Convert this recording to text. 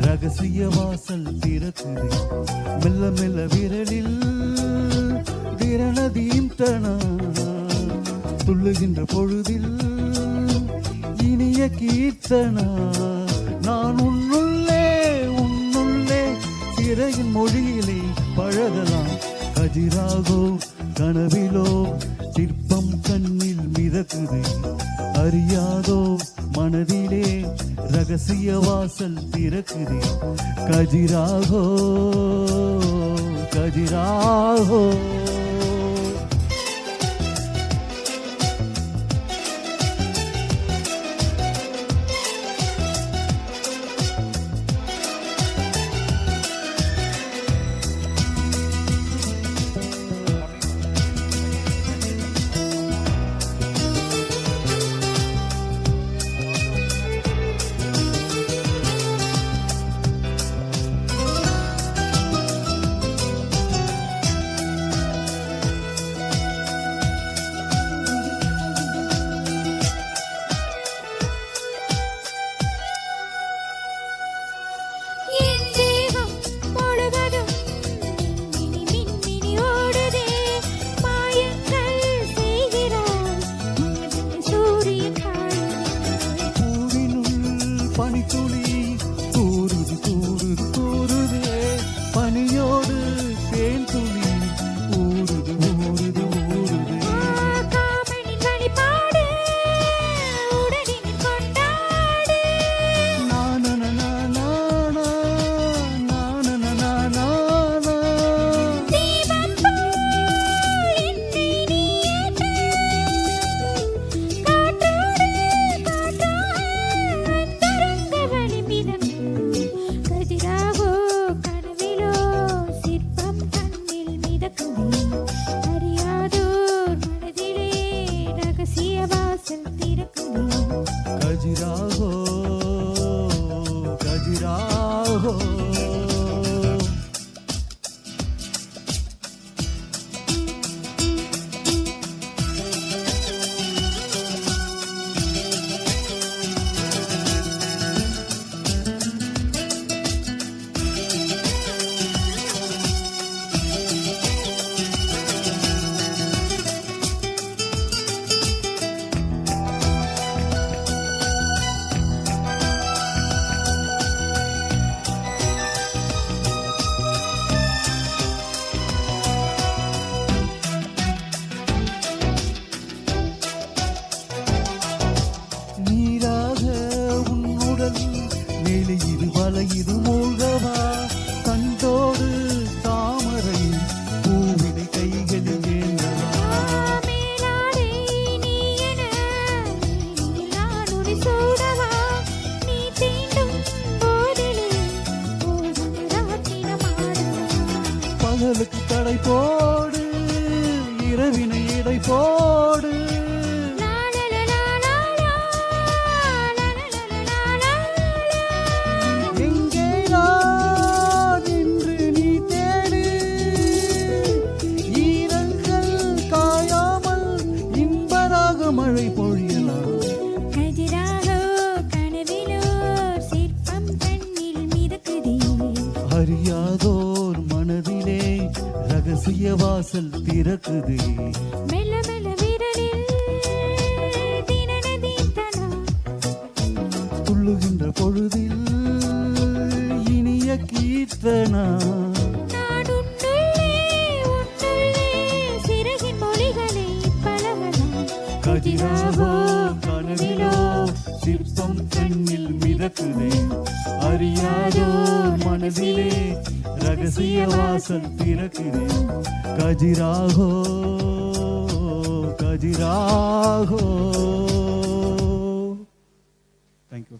ரகசிய வாசல் திறக்குது. மெல்ல மெல்ல விரலில் திரணதீம் தனா துள்ளுகின்ற பொழுதில் இனிய கீர்த்தனா. நான் உன்னுள்ளே சிறையின் மொழியிலே பழகலாம். கதிராகோ கனவிலோ சிற்பம் கண்ணில் மிதக்குது. அறியாதோ மனதிலே ரகசிய வாசல் திறக்குது. கதிராகோ கதிராகோ பனித்துளி தூருது தூருது தூருதே. பனியோடு தேன் துளி ஊருது ஊருது ஊருது. கஜிராஹோ கஜிராஹோ இது வலையிது மூழ்கவா. கண்டோடு தாமரை பூவினை கைகளில் ஏந்தவா. பகலுக்கு தடை போடு, இரவினை இடை போடு. மழை பொழியலாம். கதிராகோ கனவிலோ சிற்பம் கண்ணில் மிதக்குதே. அறியாதோர் மனதிலே ரகசிய வாசல் திறக்குது. மெல்ல மெல்ல விரலில் தினநதீத்தனா துள்ளுகின்ற பொழுதில் இனிய கீர்த்தனா. கதிராகோ கனவிலோ சிற்பம் கண்ணில் மிதக்குதே. அறியாதோர் மனதிலே ரகசிய வாசல் திறக்குதே. கதிராகோ கதிராகோ. தேங்க்யூ.